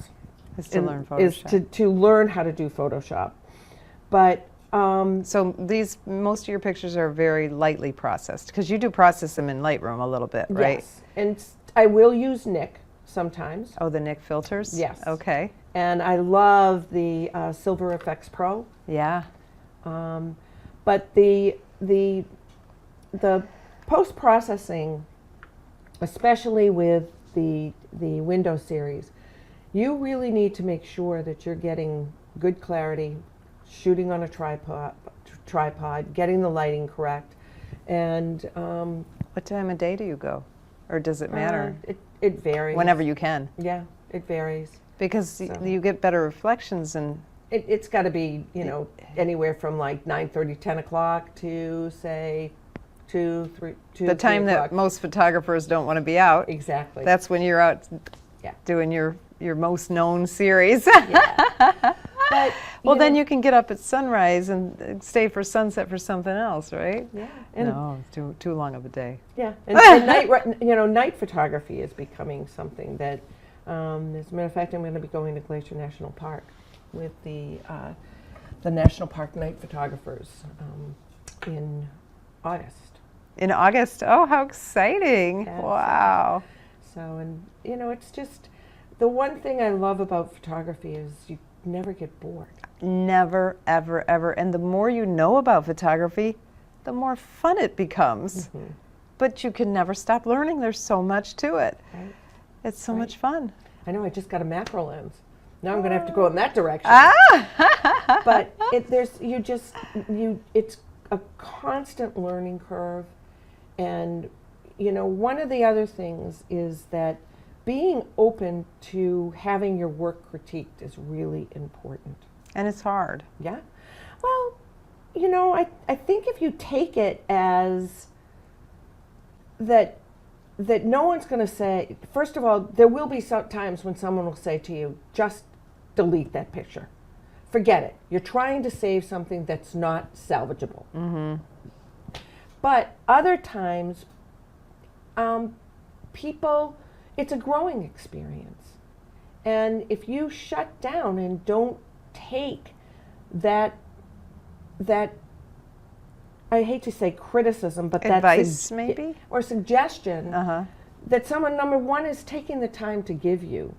Is to learn Photoshop. Is to learn how to do Photoshop. But so most of your pictures are very lightly processed, because you do process them in Lightroom a little bit, right? Yes, and I will use Nik sometimes. Oh, the Nik filters? Yes. Okay. And I love the Silver FX Pro. Yeah. But the post-processing, especially with the Windows series, you really need to make sure that you're getting good clarity, shooting on a tripod, getting the lighting correct. And what time of day do you go? Or does it matter? It varies. whenever you can, Yeah, it varies. because So. you get better reflections and It's got to be, anywhere from like 9:30, 10 o'clock to say 2, 3, 2, the time 3 that o'clock. most photographers don't want to be out. Exactly. That's when you're out Yeah. doing your most known series. Yeah. But, Well, then you can get up at sunrise and stay for sunset for something else, right? Yeah. And No, it's too long of a day. Yeah, and night photography is becoming something that, as a matter of fact, I'm going to be going to Glacier National Park with the National Park night photographers in August. In August, oh, how exciting! Yes. Wow. So, and it's just the one thing I love about photography is you never get bored. Never, ever, ever. And the more you know about photography, the more fun it becomes. Mm-hmm. But you can never stop learning. There's so much to it. Right. It's so Right. much fun. I know. I just got a macro lens. Now I'm going to have to go in that direction. Ah! But it's a constant learning curve. And, one of the other things is that being open to having your work critiqued is really important. And it's hard. Yeah. Well, I think if you take it as that no one's going to say, first of all, there will be some times when someone will say to you, just delete that picture. Forget it. You're trying to save something that's not salvageable. Mm-hmm. But other times, it's a growing experience. And if you shut down and don't take that I hate to say criticism, but Advice, maybe? or suggestion Uh-huh. that someone, number one, is taking the time to give you.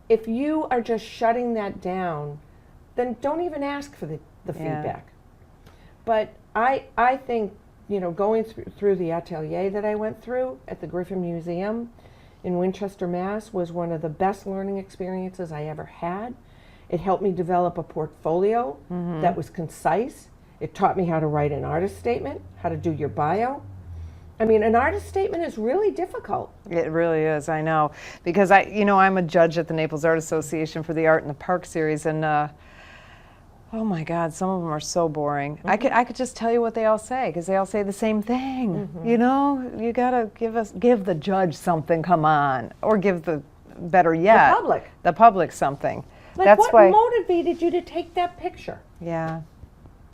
If you are just shutting that down, then don't even ask for the Yeah. feedback. But I think, going through the atelier that I went through at the Griffin Museum in Winchester, Mass. was one of the best learning experiences I ever had. It helped me develop a portfolio that was concise. It taught me how to write an artist statement, how to do your bio. I mean, an artist statement is really difficult. It really is, I know. Because I'm a judge at the Naples Art Association for the Art in the Park series, and oh my God, some of them are so boring. I could just tell you what they all say, because they all say the same thing. You gotta give the judge something, come on. Or give better yet, the public something. Like, That's what why, motivated you to take that picture? yeah.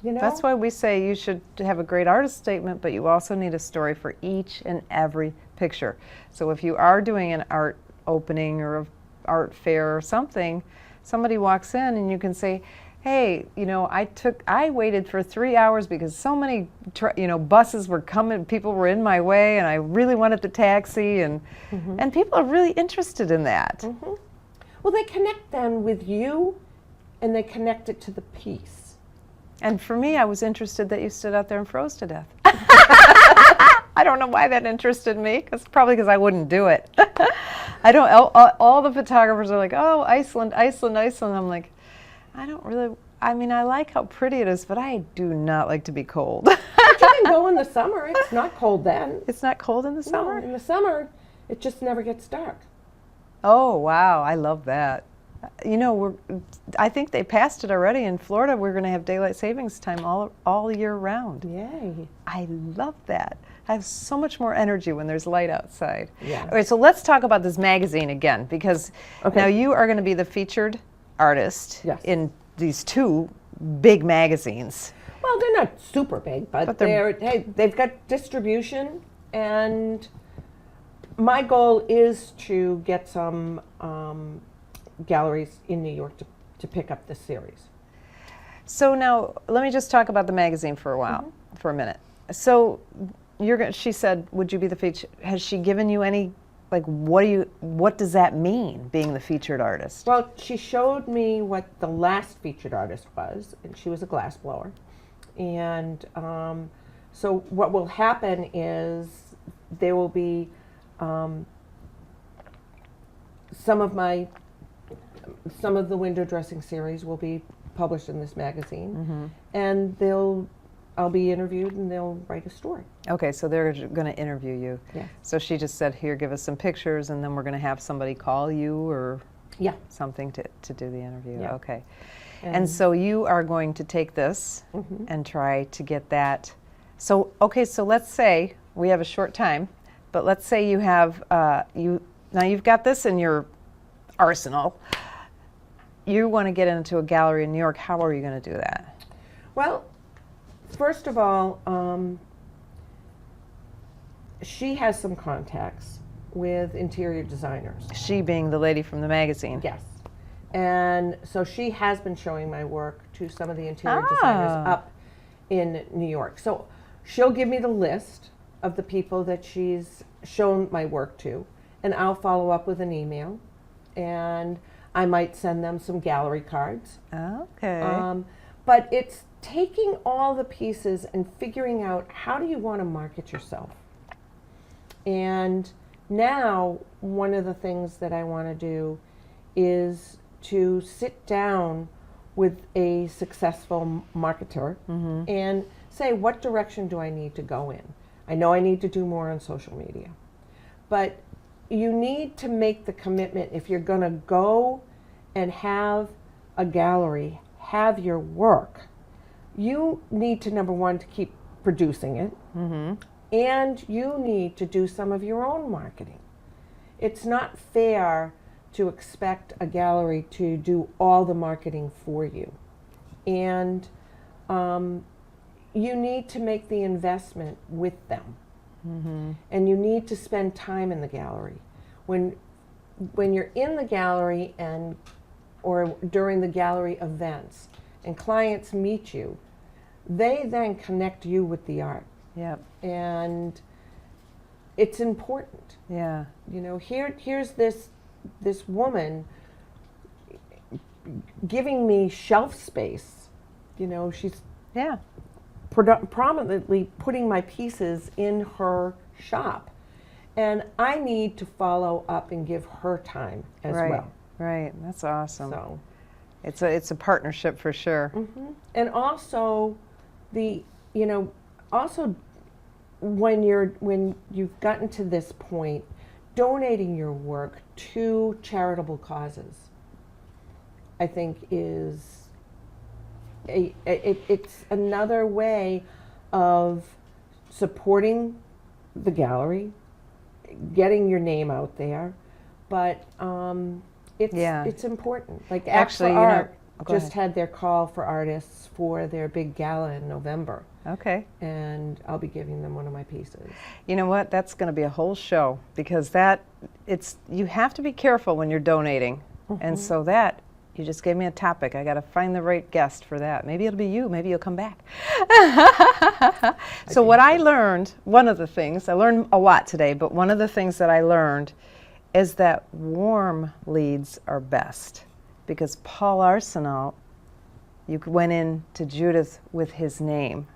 That's why we say you should have a great artist statement, but you also need a story for each and every picture. So if you are doing an art opening or an art fair or something, somebody walks in and you can say, hey, I waited for 3 hours because so many, buses were coming, people were in my way, and I really wanted the taxi, and people are really interested in that. Well, they connect then with you, and they connect it to the piece. And for me, I was interested that you stood out there and froze to death. I don't know why that interested me. Probably because I wouldn't do it. I don't. All the photographers are like, "Oh, Iceland, Iceland, Iceland." I'm like, I don't really. I mean, I like how pretty it is, but I do not like to be cold. But you can go in the summer. It's not cold then. It's not cold in the summer? No, in the summer, it just never gets dark. Oh, wow. I love that. I think they passed it already in Florida. We're going to have daylight savings time all year round. Yay. I love that. I have so much more energy when there's light outside. Yeah. All right, so let's talk about this magazine again, because now you are going to be the featured artist in these 2 big magazines. Well, they're not super big, but they've got distribution, and my goal is to get some galleries in New York to pick up this series. So now let me just talk about the magazine for a minute. So she said, would you be the featured? Has she given you any, what does that mean, being the featured artist? Well, she showed me what the last featured artist was, and she was a glassblower. And so what will happen is there will be some of the window dressing series will be published in this magazine, and they'll I'll be interviewed and they'll write a story. Okay, so they're going to interview you. Yeah. So she just said, here, give us some pictures, and then we're going to have somebody call you or Yeah. something to do the interview. Yeah. Okay. And so you are going to take this and try to get that. So, okay, so let's say we have a short time, but let's say you have, now you've got this in your arsenal. You want to get into a gallery in New York. How are you going to do that? Well, first of all, she has some contacts with interior designers. She being the lady from the magazine. Yes. And so she has been showing my work to some of the interior designers up in New York. So she'll give me the list of the people that she's shown my work to, and I'll follow up with an email, and I might send them some gallery cards. Okay. But it's taking all the pieces and figuring out how do you want to market yourself. And now one of the things that I want to do is to sit down with a successful marketer and say, what direction do I need to go in? I know I need to do more on social media, but you need to make the commitment. If you're going to go and have a gallery, have your work, you need to, number one, to keep producing it, and you need to do some of your own marketing. It's not fair to expect a gallery to do all the marketing for you. And you need to make the investment with them. And you need to spend time in the gallery. When you're in the gallery or during the gallery events and clients meet you, they then connect you with the art. Yep. And it's important. Yeah. You know, here's this woman giving me shelf space. You know, she's prominently putting my pieces in her shop, and I need to follow up and give her time as well. Right. That's awesome. So it's a partnership for sure. And also when you've gotten to this point, donating your work to charitable causes, I think is it's another way of supporting the gallery, getting your name out there, but it's important. Like Actually, Art go just ahead. had their call for artists for their big gala in November. Okay. And I'll be giving them one of my pieces. You know what? That's going to be a whole show, because you have to be careful when you're donating. And so you just gave me a topic. I got to find the right guest for that. Maybe it'll be you. Maybe you'll come back. So what I learned, one of the things, I learned a lot today, but one of the things that I learned is that warm leads are best, because Paul Arsenault, you went in to Judith with his name,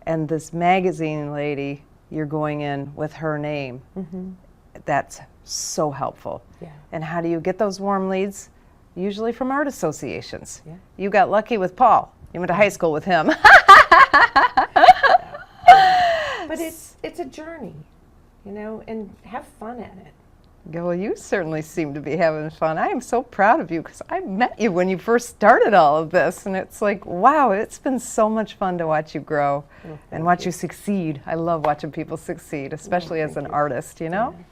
and this magazine lady, you're going in with her name. That's so helpful. Yeah. And how do you get those warm leads? Usually from art associations. Yeah. You got lucky with Paul. You went to high school with him. But it's a journey, you know, and have fun at it. Well, you certainly seem to be having fun. I am so proud of you, because I met you when you first started all of this, and it's like, wow, it's been so much fun to watch you grow and watch you succeed. I love watching people succeed, especially as an artist, you know? Yeah.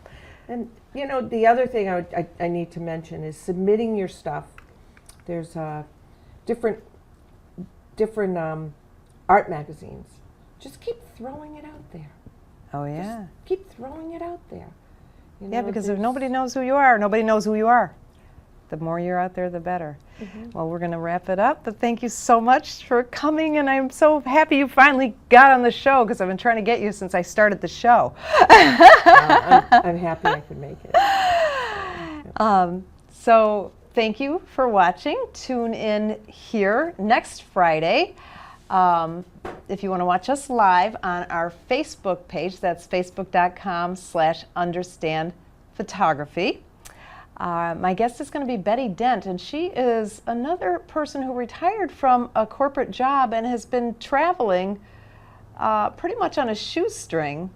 And, you know, the other thing I need to mention is submitting your stuff. There's different art magazines. Just keep throwing it out there. Oh, yeah. Just keep throwing it out there. You Yeah, know, because if nobody knows who you are, nobody knows who you are. The more you're out there, the better. Well, we're going to wrap it up, but thank you so much for coming, and I'm so happy you finally got on the show, because I've been trying to get you since I started the show. I'm happy I could make it. So thank you for watching. Tune in here next Friday. If you want to watch us live on our Facebook page, that's facebook.com/understandphotography. My guest is going to be Betty Dent, and she is another person who retired from a corporate job and has been traveling pretty much on a shoestring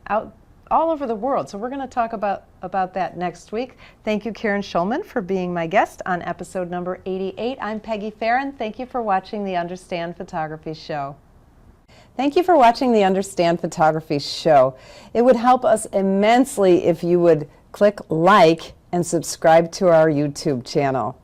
out all over the world. So we're going to talk about that next week. Thank you, Karen Shulman, for being my guest on episode number 88. I'm Peggy Farron. Thank you for watching the Understand Photography Show. Thank you for watching the Understand Photography Show. It would help us immensely if you would click like and subscribe to our YouTube channel.